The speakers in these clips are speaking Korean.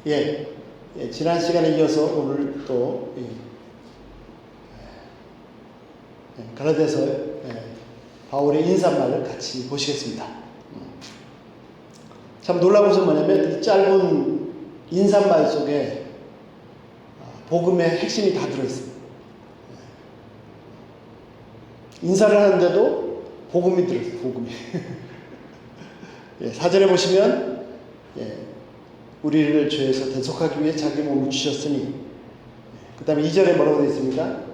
예, 지난 시간에 이어서 오늘 또 갈라디아서 바울의 인사말을 같이 보시겠습니다. 참 놀라운 것은 뭐냐면 이 짧은 인사말 속에 복음의 핵심이 다 들어있습니다. 인사를 하는데도 복음이 들어있어요. 복음이. 사전에 보시면 우리를 죄에서 대속하기 위해 자기 몸을 주셨으니, 그 다음에 2절에 뭐라고 되어 있습니까?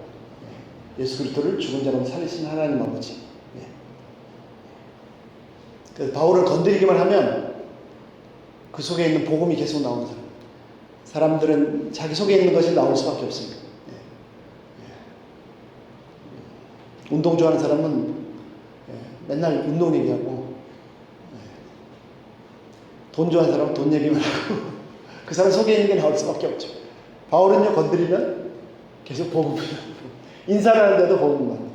예수 그리스도를 죽은 자로 살리신 하나님 아버지. 그래서 바울을 건드리기만 하면 그 속에 있는 복음이 계속 나오는 사람들은 자기 속에 있는 것이 나올 수밖에 없습니다. 운동 좋아하는 사람은 맨날 운동 얘기하고, 돈 좋아하는 사람은 돈 얘기만 하고, 그 사람 속에 있는 게 나올 수밖에 없죠. 바울은요, 건드리면 계속 복음을, 인사를 하는데도 복음만.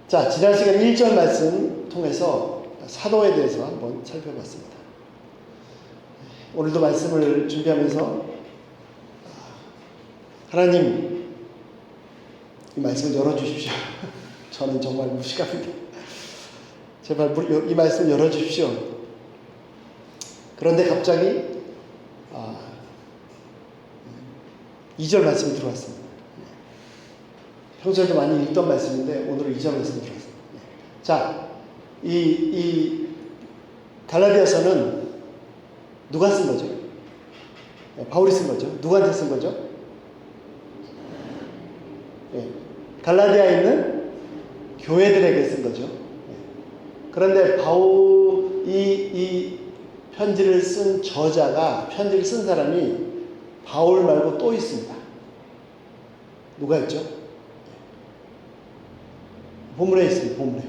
자, 지난 시간에 1절 말씀 통해서 사도에 대해서 한번 살펴봤습니다. 오늘도 말씀을 준비하면서 하나님, 이 말씀을 열어주십시오. 저는 정말 무식합니다. 제발 이 말씀 열어주십시오. 그런데 갑자기 2절 말씀이 들어왔습니다. 평소에도 많이 읽던 말씀인데 오늘은 2절 말씀이 들어왔습니다. 자, 이 갈라디아서는 누가 쓴 거죠? 바울이 쓴 거죠. 누구한테 쓴 거죠? 갈라디아에 있는 교회들에게 쓴 거죠. 그런데 이 편지를 쓴 저자가, 편지를 쓴 사람이 바울 말고 또 있습니다. 누가 있죠? 본문에 있습니다. 본문에.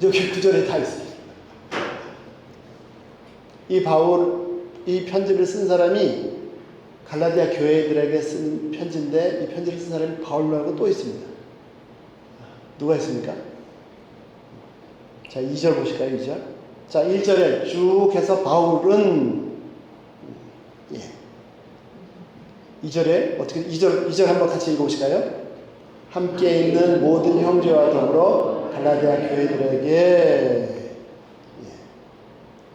여기 구절에 다 있습니다. 이 편지를 쓴 사람이 갈라디아 교회들에게 쓴 편지인데, 이 편지를 쓴 사람이 바울 말고 또 있습니다. 누가 있습니까? 자, 2절 보실까요? 2절. 자, 1절에 쭉 해서 바울은 2절에 어떻게 2절 한번 같이 읽어보실까요? 함께 있는 모든 형제와 더불어 갈라디아 교회들에게,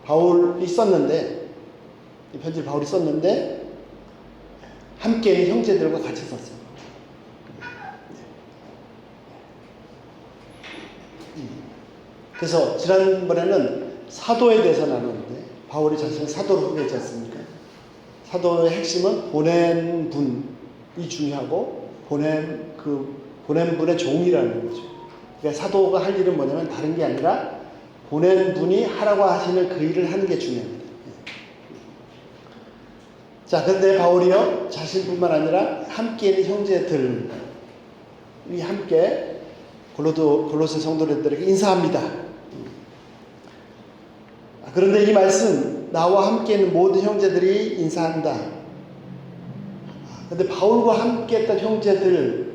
바울이 썼는데, 이 편지를 바울이 썼는데 함께 있는 형제들과 같이 썼어요. 그래서 지난번에는 사도에 대해서 나눴는데, 바울이 자신을 사도로 소개했지 않습니까? 사도의 핵심은 보낸 분이 중요하고, 보낸 분의 종이라는 거죠. 그러니까 사도가 할 일은 뭐냐면 다른 게 아니라 보낸 분이 하라고 하시는 그 일을 하는 게 중요합니다. 자, 그런데 바울이요, 자신뿐만 아니라 함께 있는 형제들이 함께 골로새 성도들에게 인사합니다. 그런데 이 말씀, 나와 함께 있는 모든 형제들이 인사한다. 그런데 바울과 함께 했던 형제들이라는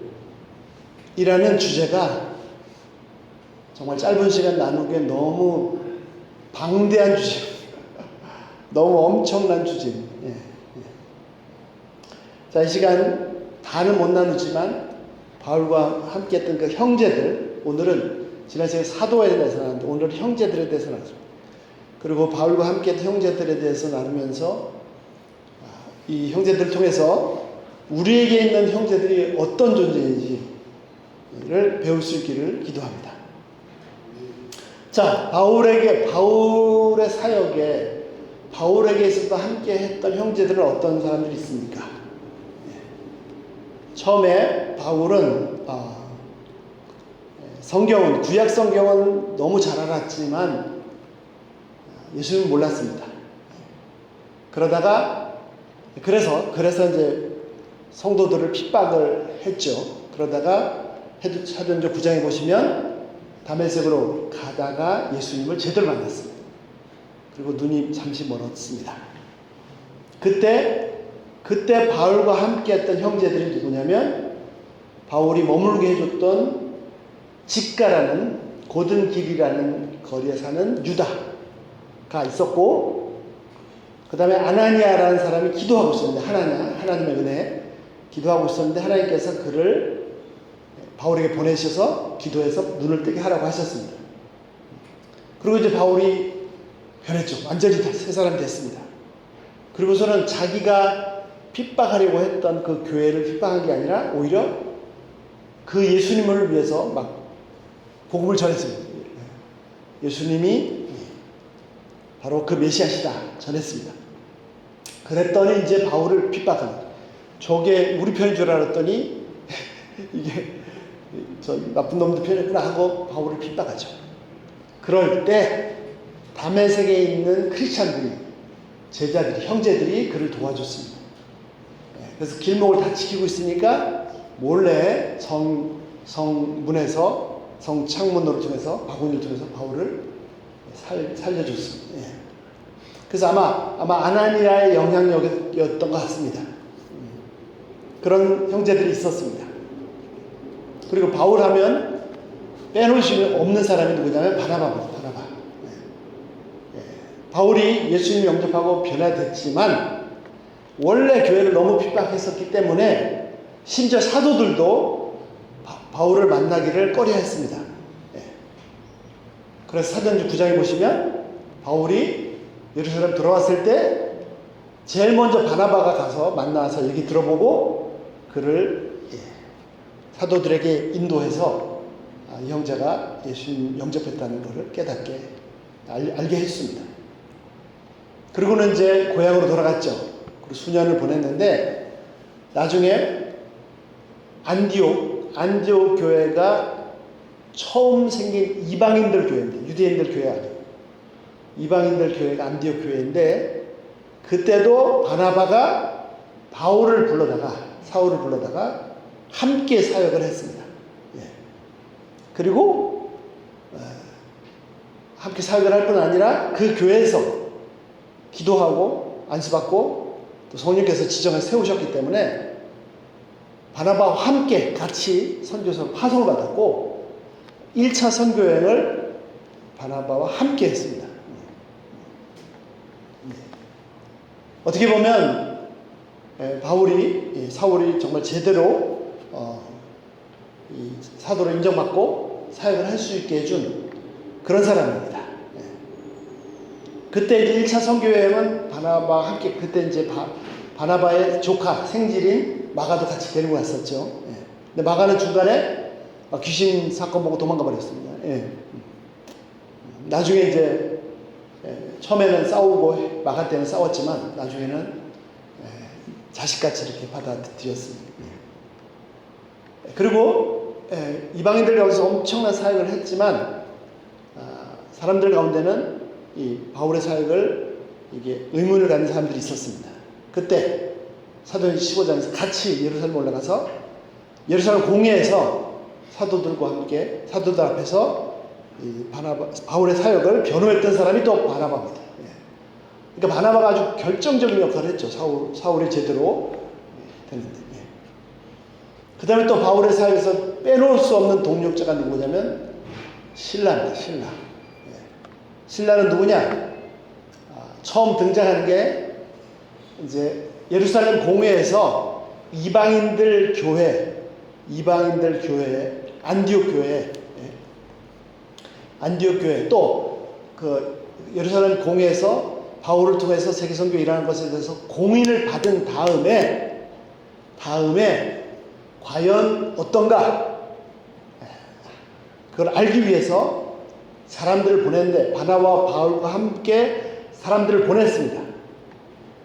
주제가 정말 짧은 시간 나누기에 너무 방대한 주제, 너무 엄청난 주제입니다. 자, 이 시간 다는 못 나누지만 바울과 함께 했던 그 형제들, 오늘은 지난 시간에 사도에 대해서 나눴는데 오늘은 형제들에 대해서 나눴습니다. 그리고 바울과 함께 했던 형제들에 대해서 나누면서 이 형제들을 통해서 우리에게 있는 형제들이 어떤 존재인지를 배울 수 있기를 기도합니다. 자, 바울의 사역에, 바울에게 있어서 함께 했던 형제들은 어떤 사람들이 있습니까? 처음에 바울은 성경은, 구약 성경은 너무 잘 알았지만 예수님은 몰랐습니다. 그래서 이제 성도들을 핍박을 했죠. 그러다가 사도행전 9장에 보시면 다메섹으로 가다가 예수님을 제대로 만났습니다. 그리고 눈이 잠시 멀었습니다. 그때 바울과 함께 했던 형제들이 누구냐면, 바울이 머물게 해줬던 집가라는, 고든 길이라는 거리에 사는 유다가 있었고, 그 다음에 아나니아라는 사람이 기도하고 있었는데, 하나님의 은혜에 기도하고 있었는데, 하나님께서 그를 바울에게 보내셔서 기도해서 눈을 뜨게 하라고 하셨습니다. 그리고 이제 바울이 변했죠. 완전히 새 사람이 됐습니다. 그리고서는 자기가 핍박하려고 했던 그 교회를 핍박한 게 아니라 오히려 그 예수님을 위해서 막 복음을 전했습니다. 예수님이 바로 그 메시아시다 전했습니다. 그랬더니 이제 바울을 핍박하는, 저게 우리 편인 줄 알았더니 이게 저 나쁜 놈들 편이구나 하고 바울을 핍박하죠. 그럴 때 다메섹에 있는 크리스찬들이, 제자들이, 형제들이 그를 도와줬습니다. 그래서 길목을 다 지키고 있으니까 몰래 성문에서, 성 창문으로 통해서, 바구니를 통해서 바울을 살려줬습니다. 그래서 아마 아나니아의 영향력이었던 것 같습니다. 그런 형제들이 있었습니다. 그리고 바울 하면 빼놓을 수 없는 사람이 누구냐면 바나바입니다. 바나바. 바울이 예수님 영접하고 변화됐지만 원래 교회를 너무 핍박했었기 때문에 심지어 사도들도 바울을 만나기를 꺼려했습니다. 그래서 사도행전 9장에 보시면 바울이 예루살렘 돌아왔을 때 제일 먼저 바나바가 가서 만나서 얘기 들어보고 그를 사도들에게 인도해서 이 형제가 예수님 영접했다는 것을 깨닫게 알게 했습니다. 그리고는 이제 고향으로 돌아갔죠. 그리고 수년을 보냈는데 나중에 안디옥 교회가 처음 생긴 이방인들 교회인데, 유대인들 교회 아니에요. 이방인들 교회가 안디옥 교회인데, 그때도 바나바가 사울을 불러다가 함께 사역을 했습니다. 그리고 함께 사역을 할 뿐 아니라 그 교회에서 기도하고 안수받고 또 성령께서 지정해 세우셨기 때문에 바나바와 함께 같이 선교사로 파송을 받았고 1차 선교여행을 바나바와 함께 했습니다. 어떻게 보면 사울이 정말 제대로 이 사도로 인정받고 사역을 할 수 있게 해준 그런 사람입니다. 그때 이제 1차 선교여행은 바나바와 함께, 그때 이제 바나바의 조카 생질인 마가도 같이 데리고 갔었죠. 근데 마가는 중간에 귀신 사건 보고 도망가 버렸습니다. 나중에 이제 처음에는 싸우고 마가 때는 싸웠지만 나중에는 자식같이 이렇게 받아들였습니다. 그리고 이방인들 가운데서 엄청난 사역을 했지만 사람들 가운데는 이 바울의 사역을 이게 의문을 갖는 사람들이 있었습니다. 그때 사도행전 15장에서 같이 예루살렘 올라가서 예루살렘 공회에서 사도들과 함께 사도들 앞에서 이 바울의 사역을 변호했던 사람이 또 바나바입니다. 그러니까 바나바가 아주 결정적인 역할을 했죠. 사울이 제대로 됐는데. 그 다음에 또 바울의 사역에서 빼놓을 수 없는 동력자가 누구냐면 신라입니다. 신라는 누구냐? 처음 등장하는 게 이제 예루살렘 공회에서 이방인들 교회, 안디옥 교회, 또 그 예루살렘 공회에서 바울을 통해서 세계 선교 일하는 것에 대해서 공인을 받은 다음에 과연 어떤가? 그걸 알기 위해서 사람들을 보냈는데 바나바와 바울과 함께 사람들을 보냈습니다.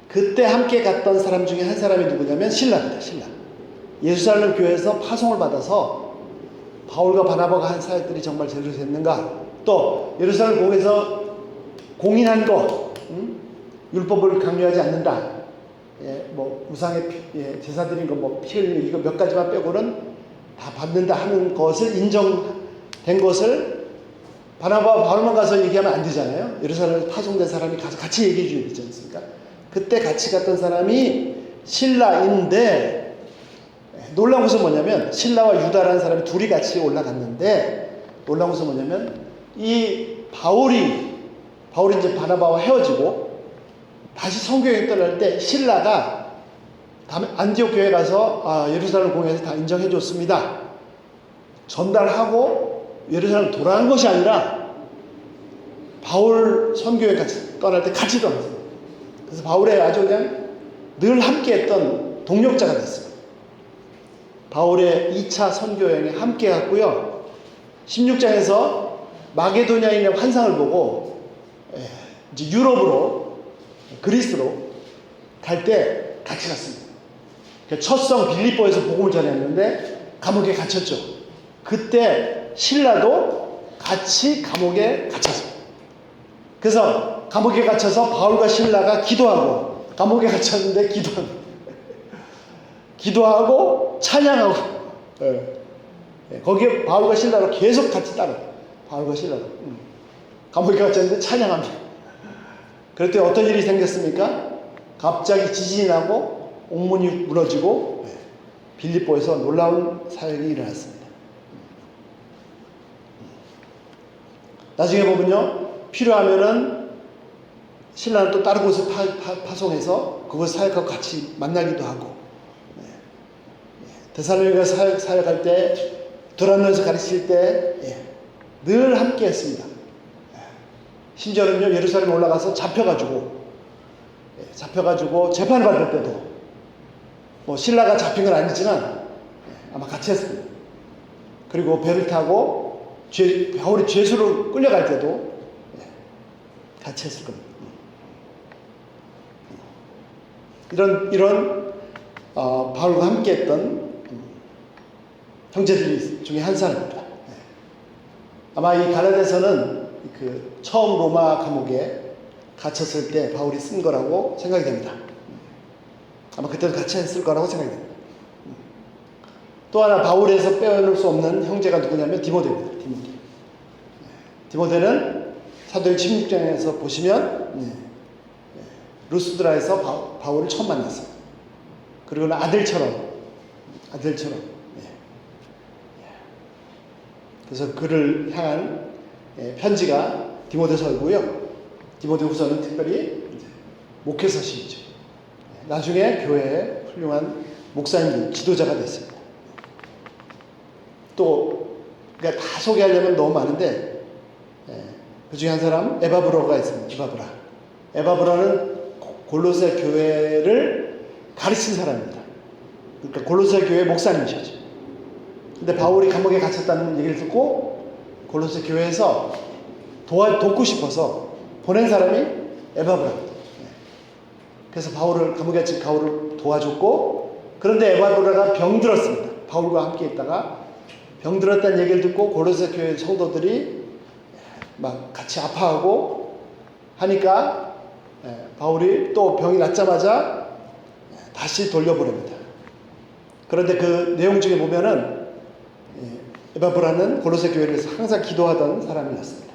그때 함께 갔던 사람 중에 한 사람이 누구냐면 신라입니다. 신라. 예루살렘 교회에서 파송을 받아서 바울과 바나바가 한 사역들이 정말 제대로 됐는가? 또 예루살렘 공회에서 공인한 거, 율법을 강요하지 않는다. 뭐 우상의 제사 드린 거, 뭐 피 흘리는 이거 몇 가지만 빼고는 다 받는다 하는 것을 인정된 것을 바나바와 바울만 가서 얘기하면 안 되잖아요. 예루살렘에 파송된 사람이 가서 같이 얘기해 줘야 되지 않습니까? 그때 같이 갔던 사람이 신라인데 놀라운 것은 뭐냐면 신라와 유다라는 사람이 둘이 같이 올라갔는데 놀라운 것은 뭐냐면 이 바울이 이제 바나바와 헤어지고 다시 선교여행 떠날 때 신라가 다음에 안디옥 교회 가서 예루살렘 공회에서 다 인정해 줬습니다. 전달하고 예루살렘 돌아간 것이 아니라 바울 선교여행 같이 떠날 때 같이 떠났어요. 그래서 바울의 아주 그냥 늘 함께했던 동력자가 됐어요. 바울의 2차 선교여행에 함께 갔고요. 16장에서 마게도냐인의 환상을 보고 이제 유럽으로 그리스로 갈 때 같이 갔습니다. 첫 성 빌립보에서 복음을 전했는데 감옥에 갇혔죠. 그때 신라도 같이 감옥에 갇혔습니다. 그래서 감옥에 갇혀서 바울과 신라가 기도하고, 감옥에 갇혔는데 기도하고 찬양하고, 거기에 바울과 신라로 계속 같이 따라요. 바울과 신라로 감옥에 갇혔는데 찬양합니다. 그럴 때 어떤 일이 생겼습니까? 갑자기 지진이 나고 옥문이 무너지고 빌립보에서 놀라운 사역이 일어났습니다. 나중에 보면요, 필요하면은 신라는 또 다른 곳에 파송해서 그곳 사역하고 같이 만나기도 하고, 데살로니가 사역할 때, 두란노에서 가르칠 때 늘 함께 했습니다. 심지어는요, 예루살렘 올라가서 잡혀가지고 재판을 받을 때도, 뭐 신라가 잡힌 건 아니지만 아마 같이 했습니다. 그리고 배를 타고 바울이 죄수로 끌려갈 때도 같이 했을 겁니다. 이런 바울과 함께했던 형제들 중에 한 사람입니다. 아마 이 갈라디아서는 그 처음 로마 감옥에 갇혔을 때 바울이 쓴 거라고 생각이 됩니다. 아마 그때도 같이 했을 거라고 생각이 됩니다. 또 하나 바울에서 빼놓을 수 없는 형제가 누구냐면 디모데입니다. 디모데는 사도행 16장에서 보시면 루스드라에서 바울을 처음 만났어요. 그리고는 아들처럼. 그래서 그를 향한 편지가 디모데서이고요. 디모데후서는 특별히 목회서시이죠. 나중에 교회의 훌륭한 목사님, 지도자가 됐습니다. 또 그러니까 다 소개하려면 너무 많은데 그 중에 한 사람 에바브로가 있습니다. 에바브로는 골로새 교회를 가르친 사람입니다. 그러니까 골로새 교회 목사님이셨죠. 근데 바울이 감옥에 갇혔다는 얘기를 듣고 골로새 교회에서 돕고 싶어서 보낸 사람이 에바브라입니다. 그래서 감옥에 갇힌 바울을 도와줬고, 그런데 에바브라가 병들었습니다. 바울과 함께 있다가 병들었다는 얘기를 듣고 골로새 교회 성도들이 막 같이 아파하고 하니까 바울이 또 병이 낫자마자 다시 돌려보냅니다. 그런데 그 내용 중에 보면은 에바브라는 골로새 교회를 항상 기도하던 사람이었습니다.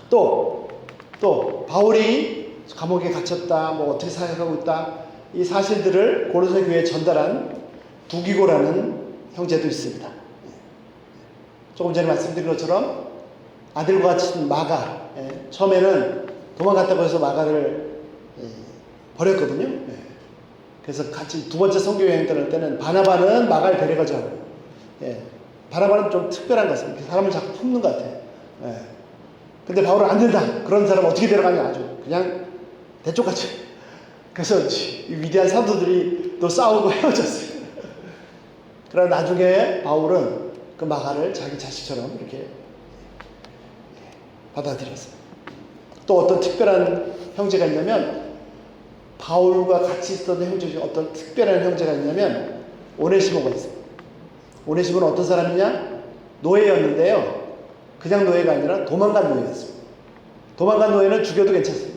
또 바울이 감옥에 갇혔다, 뭐 어떻게 사역하고 있다, 이 사실들을 골로새 교회에 전달한 두기고라는 형제도 있습니다. 조금 전에 말씀드린 것처럼 아들과 같이 마가, 처음에는 도망갔다고 해서 마가를 버렸거든요. 그래서 같이 두 번째 선교 여행 떠날 때는 바나바는 마가를 데려가자 하고, 바나바는 좀 특별한 것 같습니다. 사람을 자꾸 품는 것 같아요. 근데 바울은 안 된다. 그런 사람 어떻게 데려가냐, 아주 그냥 대쪽같이. 그래서 이 위대한 사도들이 또 싸우고 헤어졌어요. 그러나 나중에 바울은 그 마가를 자기 자식처럼 이렇게 받아들였어요. 또 어떤 특별한 형제가 있냐면, 바울과 같이 있었던 형제 중에 어떤 특별한 형제가 있냐면 오네시모가 있어요. 오네시모는 어떤 사람이냐? 노예였는데요. 그냥 노예가 아니라 도망간 노예였어요. 도망간 노예는 죽여도 괜찮습니다.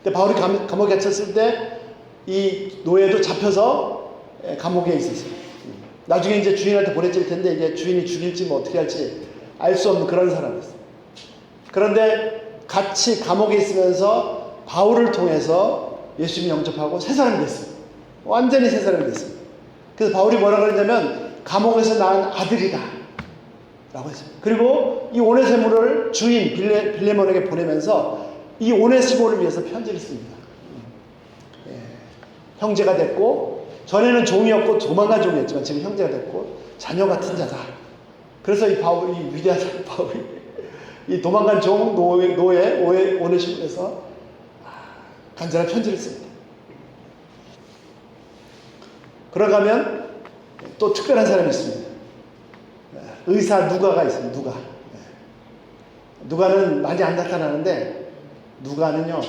근데 바울이 감옥에 갇혔을 때 이 노예도 잡혀서 감옥에 있었어요. 나중에 이제 주인한테 보내질 텐데 이제 주인이 죽일지 뭐 어떻게 할지 알 수 없는 그런 사람이었어요. 그런데 같이 감옥에 있으면서 바울을 통해서 예수님 영접하고 새 사람이 됐어요. 완전히 새 사람이 됐어요. 그래서 바울이 뭐라고 그랬냐면 감옥에서 낳은 아들이다 라고 했어요. 그리고 이 오네시모를 주인 빌레몬에게 보내면서 이 오네시모를 위해서 편지를 씁니다. 예, 형제가 됐고, 전에는 종이었고 도망간 종이었지만 지금 형제가 됐고 자녀 같은 자다. 그래서 이 바울이, 이 위대한 바울이 이 도망간 종 노예 오네시모에서 간절한 편지를 씁니다. 그러가면 또 특별한 사람이 있습니다. 의사 누가가 있습니다. 누가는 많이 안 나타나는데, 누가는요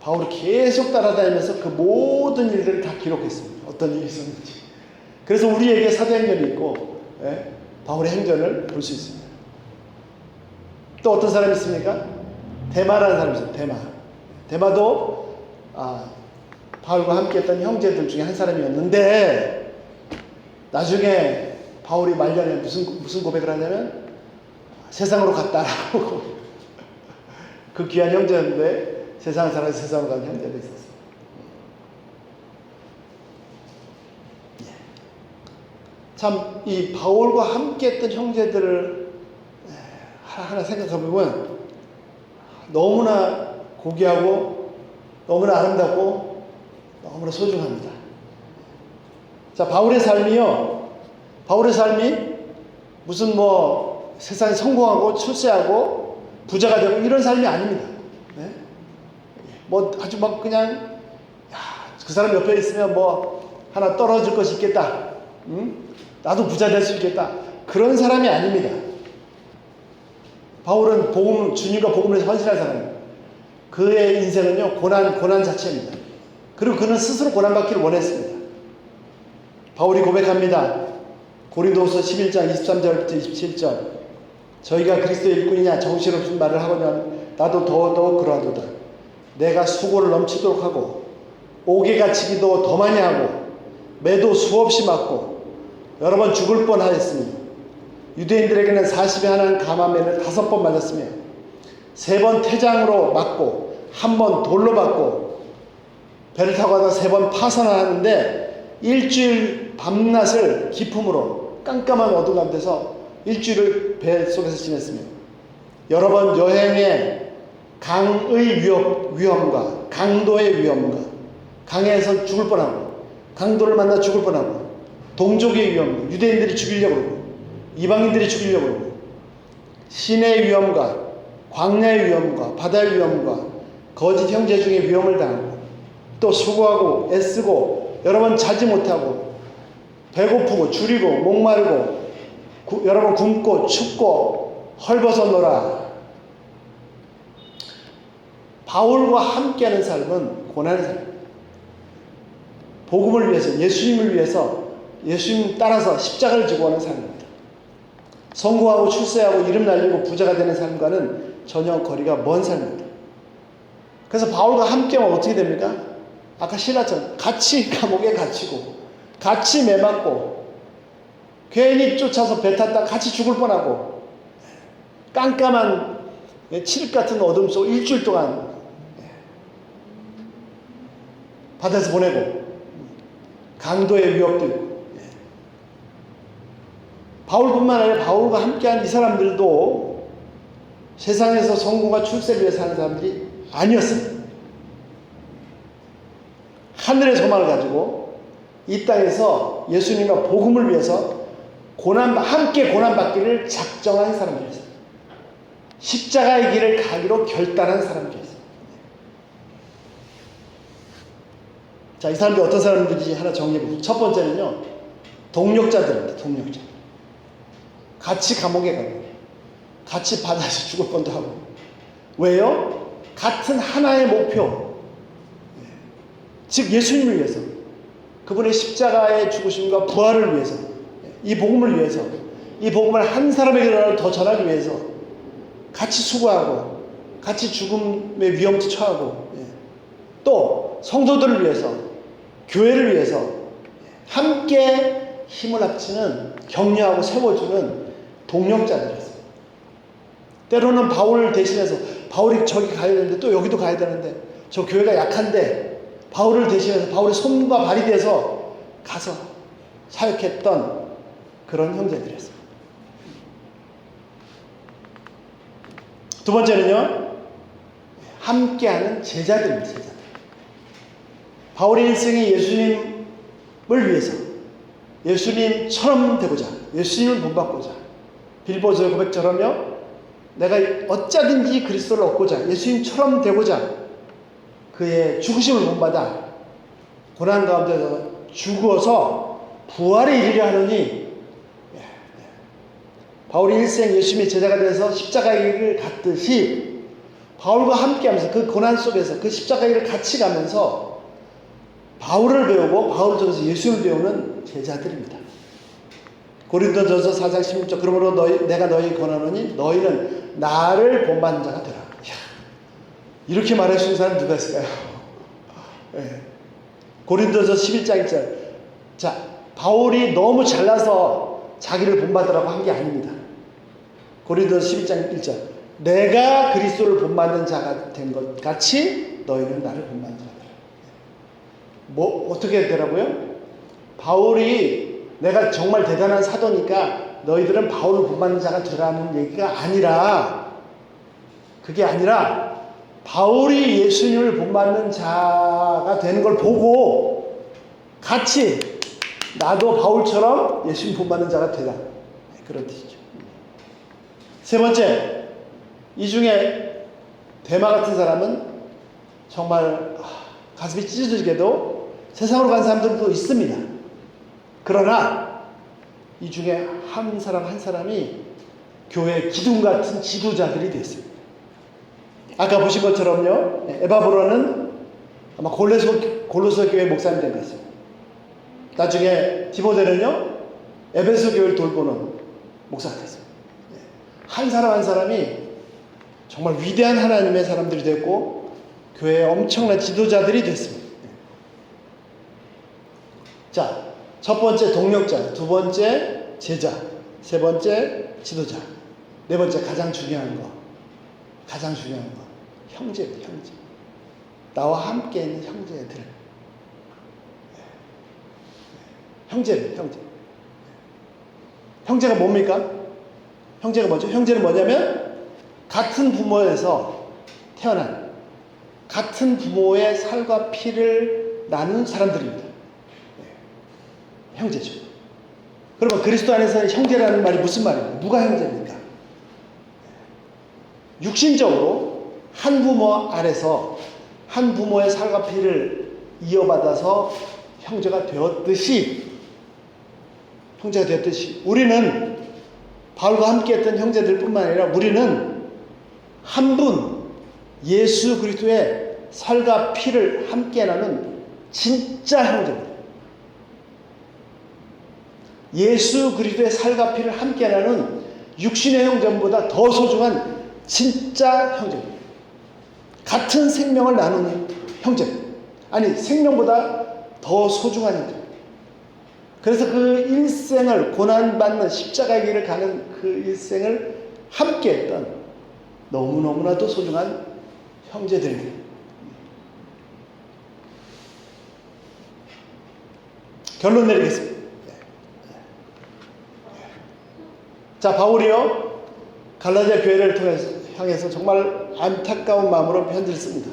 바울이 계속 따라다니면서 그 모든 일들을 다 기록했습니다. 어떤 일이 있었는지. 그래서 우리에게 사도행전이 있고, 바울의 행전을 볼 수 있습니다. 또 어떤 사람이 있습니까? 데마라는 사람이 있어요. 데마도 바울과 함께 했던 형제들 중에 한 사람이었는데, 나중에 바울이 말년에 무슨 고백을 하냐면 세상으로 갔다라고. 그 귀한 형제였는데 세상을 살아서 세상으로 간 형제가 있었어요. 참 이 바울과 함께 했던 형제들을 하나 생각해보면 너무나 고귀하고 너무나 아름답고 너무나 소중합니다. 자, 바울의 삶이 무슨 세상에 성공하고 출세하고 부자가 되고 이런 삶이 아닙니다. 아주 그냥 그 사람 옆에 있으면 하나 떨어질 것이 있겠다. 나도 부자 될 수 있겠다. 그런 사람이 아닙니다. 바울은 주님과 복음을 위해서 헌신한 사람입니다. 그의 인생은요 고난 자체입니다. 그리고 그는 스스로 고난받기를 원했습니다. 바울이 고백합니다. 고린도후서 11장 23절부터 27절. 저희가 그리스도의 일꾼이냐 정신없는 말을 하거든 나도 더더욱 그러하도다. 내가 수고를 넘치도록 하고 옥에 갇히기도 더 많이 하고 매도 수없이 맞고 여러 번 죽을 뻔하였으니 유대인들에게는 40에 하나는 감화매를 5번 맞았으며 3번 태장으로 맞고 1번 돌로 맞고 배를 타고 가다 3번 파선하는데 일주일 밤낮을 기품으로 깜깜한 어둠 가운데서 일주일을 배 속에서 지냈으며 여러 번 여행에 강의 위험과 강도의 위험과 강에서 죽을 뻔하고 강도를 만나 죽을 뻔하고 동족의 위험, 유대인들이 죽이려고 그러고 이방인들이 죽이려고 그러고 신의 위험과 광야의 위험과 바다의 위험과 거짓 형제 중에 위험을 당하고 또 수고하고 애쓰고 여러 번 자지 못하고 배고프고 줄이고 목마르고 여러 번 굶고 춥고 헐벗어 놀아. 바울과 함께하는 삶은 고난의 삶. 복음을 위해서, 예수님을 위해서, 예수님 따라서 십자가를 지고 하는 삶입니다. 성공하고 출세하고 이름 날리고 부자가 되는 삶과는 전혀 거리가 먼 삶입니다. 그래서 바울과 함께하면 어떻게 됩니까? 아까 신라처럼 같이 감옥에 갇히고 같이 매맞고 괜히 쫓아서 배 탔다 같이 죽을 뻔하고 깜깜한 칠흑 같은 어둠 속 일주일 동안 바다에서 보내고 강도의 위협도 있고 바울뿐만 아니라 바울과 함께한 이 사람들도 세상에서 성공과 출세를 위해서 사는 사람들이 아니었습니다. 하늘의 소망을 가지고 이 땅에서 예수님과 복음을 위해서 함께 고난받기를 작정한 사람들이었습니다. 십자가의 길을 가기로 결단한 사람들이었습니다. 자, 이 사람들이 어떤 사람들인지 하나 정리해보죠. 첫 번째는요, 동력자들입니다. 동력자. 같이 감옥에 가고 같이 바다에서 죽을 뻔도 하고. 왜요? 같은 하나의 목표, 즉 예수님을 위해서, 그분의 십자가의 죽으심과 부활을 위해서, 이 복음을 위해서, 이 복음을 한 사람에게라도 더 전하기 위해서 같이 수고하고 같이 죽음의 위험도 처하고 또 성도들을 위해서, 교회를 위해서 함께 힘을 합치는, 격려하고 세워주는 동력자들이었습니다. 때로는 바울을 대신해서, 바울이 저기 가야 되는데 또 여기도 가야 되는데 저 교회가 약한데 바울을 대신해서 바울의 손과 발이 돼서 가서 사역했던 그런 형제들이었습니다. 두 번째는요, 함께하는 제자들입니다. 제자들. 바울의 일생이 예수님을 위해서 예수님처럼 되고자, 예수님을 본받고자, 빌보서의 고백처럼요, 내가 어쩌든지 그리스도를 얻고자, 예수님처럼 되고자 그의 죽으심을 본받아 고난 가운데서 죽어서 부활에 이르려 하느니, 바울이 일생 예수님의 제자가 돼서 십자가의 길을 갔듯이 바울과 함께하면서 그 고난 속에서 그 십자가의 길을 같이 가면서 바울을 배우고 바울을 통해서 예수님을 배우는 제자들입니다. 고린도전서 4장 16절, 그러므로 내가 너희 권하노니 너희는 나를 본받는 자가 되라. 이야, 이렇게 말할 수 있는 사람 누가 있을까요? 네. 고린도전서 11장 1절. 자, 바울이 너무 잘나서 자기를 본받으라고 한 게 아닙니다. 고린도전서 11장 1절. 내가 그리스도를 본받는 자가 된 것 같이 너희는 나를 본받는 자가 되라. 뭐 어떻게 되라고요? 바울이 내가 정말 대단한 사도니까 너희들은 바울을 본받는 자가 되라는 얘기가 아니라, 그게 아니라 바울이 예수님을 본받는 자가 되는 걸 보고 같이 나도 바울처럼 예수님 본받는 자가 되라, 그런 뜻이죠. 세 번째, 이 중에 데마 같은 사람은 정말 가슴이 찢어지게도 세상으로 간 사람들도 있습니다. 그러나 이 중에 한 사람 한 사람이 교회의 기둥 같은 지도자들이 됐습니다. 아까 보신 것처럼요, 에바브로는 아마 골로새 교회 목사님 된 것 같습니다. 나중에 디모데는요, 에베소 교회를 돌보는 목사가 됐습니다. 한 사람 한 사람이 정말 위대한 하나님의 사람들이 됐고 교회의 엄청난 지도자들이 됐습니다. 자, 첫 번째 동력자, 두 번째 제자, 세 번째 지도자, 네 번째 가장 중요한 거, 형제입니다. 형제. 나와 함께 있는 형제들. 형제입니다. 형제. 형제가 뭡니까? 형제가 뭐죠? 형제는 뭐냐면 같은 부모에서 태어난, 같은 부모의 살과 피를 나눈 사람들입니다. 형제죠. 그러면 그리스도 안에서는 형제라는 말이 무슨 말입니까? 누가 형제입니까? 육신적으로 한 부모 아래서 한 부모의 살과 피를 이어받아서 형제가 되었듯이 우리는 바울과 함께했던 형제들뿐만 아니라 우리는 한 분 예수 그리스도의 살과 피를 함께 나눈 진짜 형제입니다. 예수 그리스도의 살과 피를 함께 나눈 육신의 형제보다 더 소중한 진짜 형제입니다. 같은 생명을 나누는 형제. 아니, 생명보다 더 소중한 형제. 그래서 그 일생을, 고난받는 십자가의 길을 가는 그 일생을 함께 했던 너무너무나도 소중한 형제들입니다. 결론 내리겠습니다. 자, 바울이요, 갈라디아 교회를 향해서 정말 안타까운 마음으로 편지를 씁니다.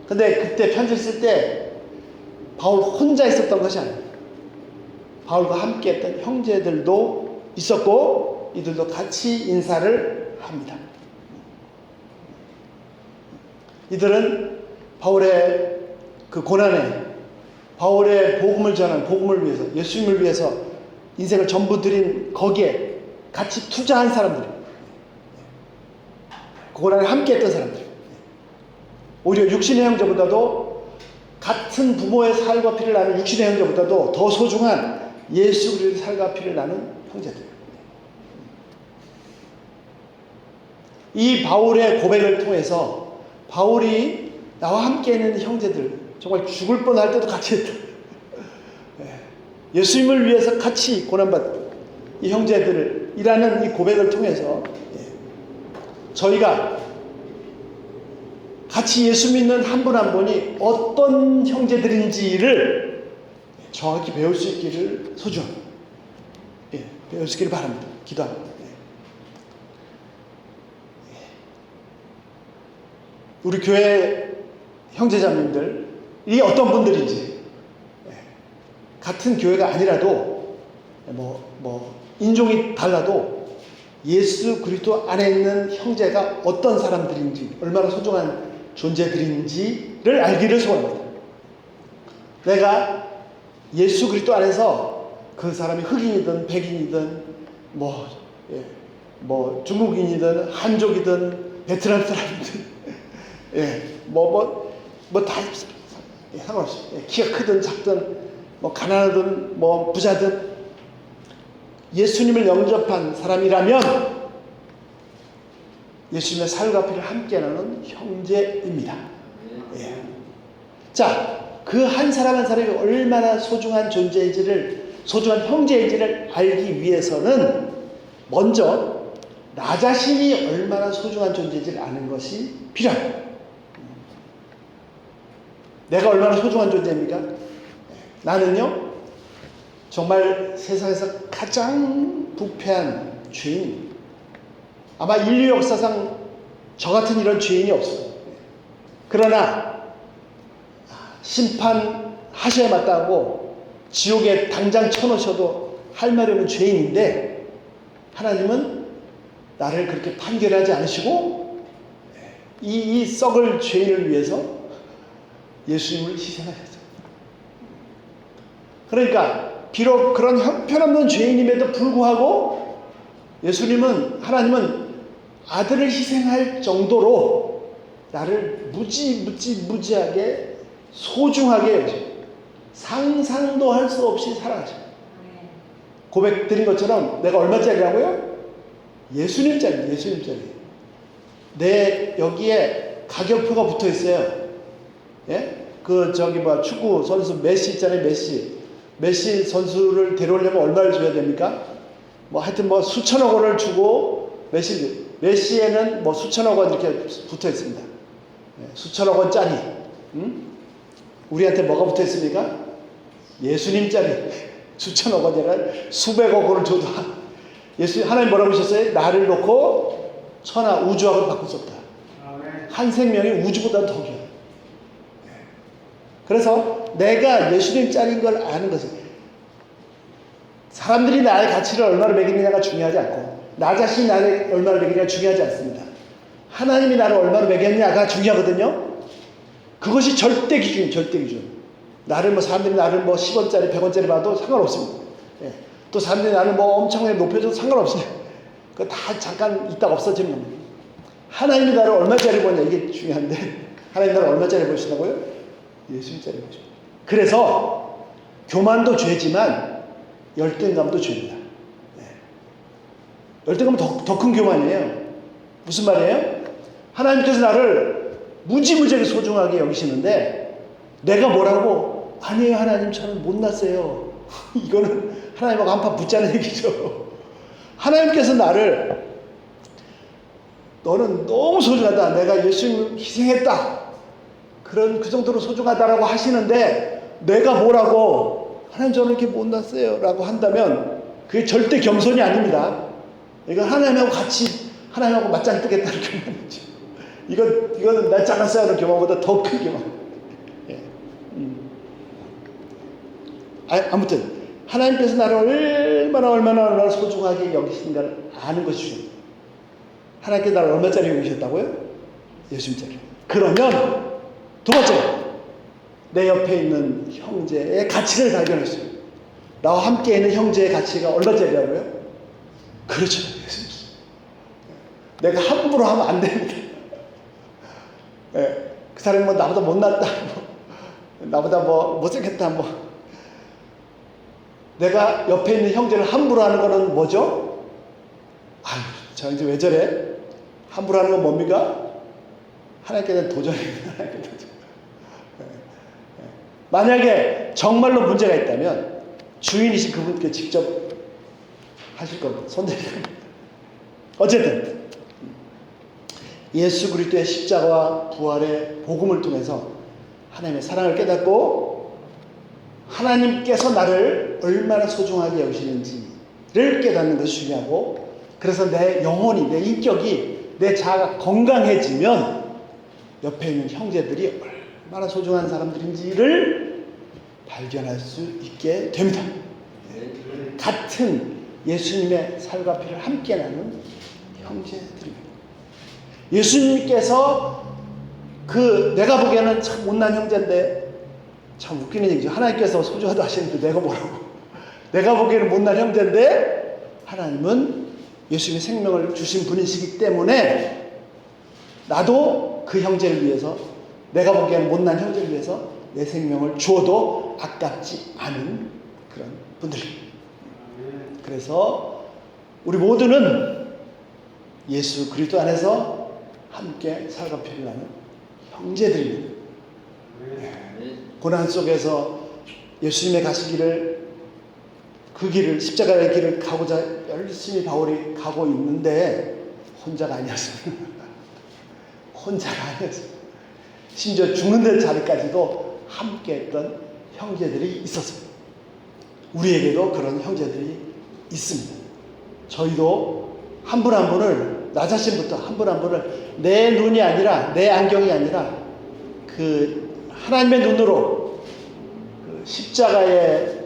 근데 그때 편지를 쓸 때 바울 혼자 있었던 것이 아닙니다. 바울과 함께 했던 형제들도 있었고 이들도 같이 인사를 합니다. 이들은 바울의 그 고난에, 바울의 복음을 전한, 복음을 위해서, 예수님을 위해서 인생을 전부 드린 거기에 같이 투자한 사람들이에요. 그 고난에 함께 했던 사람들. 오히려 육신의 형제보다도, 같은 부모의 살과 피를 나눈 육신의 형제보다도 더 소중한 예수 그리스도의 살과 피를 나눈 형제들. 이 바울의 고백을 통해서 바울이 나와 함께 있는 형제들, 정말 죽을 뻔할 때도 같이 했다, 예수님을 위해서 같이 고난받은 이 형제들이라는 이 고백을 통해서 저희가 같이 예수 믿는 한 분 한 분이 어떤 형제들인지를 정확히 배울 수 있기를 소중합니다. 배울 수 있기를 바랍니다. 기도합니다. 우리 교회 형제자매님들이 어떤 분들인지, 같은 교회가 아니라도 인종이 달라도 예수 그리스도 안에 있는 형제가 어떤 사람들인지, 얼마나 소중한 존재들인지를 알기를 소원합니다. 내가 예수 그리스도 안에서 그 사람이 흑인이든 백인이든 중국인이든 한족이든 베트남 사람이든 다 상관없이, 키가 크든 작든 가난하든 부자든 예수님을 영접한 사람이라면 예수님의 삶과 피를 함께 나누는 형제입니다. 자, 그 한 사람 한 사람이 얼마나 소중한 존재인지를, 소중한 형제인지를 알기 위해서는 먼저 나 자신이 얼마나 소중한 존재인지를 아는 것이 필요합니다. 내가 얼마나 소중한 존재입니까? 나는요, 정말 세상에서 가장 부패한 죄인, 아마 인류 역사상 저 같은 이런 죄인이 없어요. 그러나 심판하셔야 마땅하고 지옥에 당장 쳐넣으셔도 할 말이 없는 죄인인데, 하나님은 나를 그렇게 판결하지 않으시고 이 썩을 죄인을 위해서 예수님을 희생하셨어요. 그러니까 비록 그런 형편없는 죄인임에도 불구하고 하나님은 아들을 희생할 정도로 나를 무지하게 소중하게 여기죠. 상상도 할 수 없이 사랑하죠. 고백 드린 것처럼 내가 얼마짜리라고요? 예수님짜리. 여기에 가격표가 붙어 있어요. 축구 선수 메시 있잖아요. 메시 선수를 데려오려면 얼마를 줘야 됩니까? 하여튼 수천억 원을 주고 메시에는 수천억 원 이렇게 붙어 있습니다. 수천억 원짜리. 우리한테 뭐가 붙어 있습니까? 예수님짜리. 수천억 원이 아니라 수백억 원을 줘도 하나님 뭐라고 하셨어요? 나를 놓고 천하 우주하고 바꿀 수 없다. 한 생명이 우주보다 더 귀해요. 그래서 내가 예수님짜리인 걸 아는 것이, 사람들이 나의 가치를 얼마나 매기느냐가 중요하지 않고 나 자신이 나를 얼마나 매기느냐가 중요하지 않습니다. 하나님이 나를 얼마나 매겼냐가 중요하거든요. 그것이 절대 기준. 사람들이 나를 10원짜리 100원짜리 봐도 상관없습니다. 또 사람들이 나를 엄청나게 높여줘도 상관없어요. 그거 다 잠깐 있다가 없어지는 겁니다. 하나님이 나를 얼마짜리 보냐, 이게 중요한데, 하나님이 나를 얼마짜리 보시다고요? 예수님짜리 보십니다. 그래서 교만도 죄지만 열등감도 죄입니다. 열등감은 더 큰 교만이에요. 무슨 말이에요? 하나님께서 나를 무지무지하게 소중하게 여기시는데 내가 뭐라고? 아니에요, 하나님, 저는 못났어요. 이거는 하나님하고 한판 붙자는 얘기죠. 하나님께서 나를, 너는 너무 소중하다, 내가 예수님을 희생했다, 그 정도로 소중하다라고 하시는데 내가 뭐라고? 하나님, 저는 이렇게 못났어요 라고 한다면 그게 절대 겸손이 아닙니다. 이건 하나님하고 맞짱 뜨겠다는 교만이죠. 이거는 나 잘났어요 하는 교만보다 더 큰 교만. 아무튼 하나님께서 나를 얼마나 소중하게 여기신가를 아는 것이 중요해요. 하나님께서 나를 얼마짜리 여기셨다고요? 예수님짜리. 그러면 두 번째, 내 옆에 있는 형제의 가치를 발견했어요. 나와 함께 있는 형제의 가치가 얼마짜리라고요? 그렇죠, 예수님. 내가 함부로 하면 안 됩니다. 그 사람이 나보다 못났다, 나보다 못생겼다, 내가 옆에 있는 형제를 함부로 하는 거는 뭐죠? 아유, 저 이제 왜 저래? 함부로 하는 건 뭡니까? 하나님께 대한 도전입니다. 만약에 정말로 문제가 있다면 주인이신 그분께 직접 하실 겁니다. 손대실 겁니다. 어쨌든 예수 그리스도의 십자가와 부활의 복음을 통해서 하나님의 사랑을 깨닫고 하나님께서 나를 얼마나 소중하게 여기시는지를 깨닫는 것이 중요하고, 그래서 내 영혼이, 내 인격이, 내 자아가 건강해지면 옆에 있는 형제들이 얼마나 소중한 사람들인지를 발견할 수 있게 됩니다. 같은 예수님의 살과 피를 함께 나눈 형제들입니다. 예수님께서 내가 보기에는 참 못난 형제인데, 참 웃기는 얘기죠. 하나님께서 소중하다 하시는데 내가 뭐라고. 내가 보기에는 못난 형제인데 하나님은 예수님의 생명을 주신 분이시기 때문에 나도 그 형제를 위해서, 내가 보기에는 못난 형제를 위해서 내 생명을 주어도 아깝지 않은 그런 분들입니다. 그래서 우리 모두는 예수 그리스도 안에서 함께 살과 피를 나눈 형제들입니다. 고난 속에서 예수님의 가시기를, 그 길을, 십자가의 길을 가고자 열심히 바울이 가고 있는데 혼자가 아니었습니다. 혼자가 아니었습니다. 심지어 죽는 자리까지도 함께 했던 형제들이 있었습니다. 우리에게도 그런 형제들이 있습니다. 저희도 한 분 한 분을, 나 자신부터 한 분 한 분을 내 눈이 아니라, 내 안경이 아니라 그 하나님의 눈으로, 그 십자가의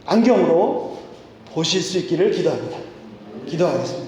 안경으로 보실 수 있기를 기도합니다. 기도하겠습니다.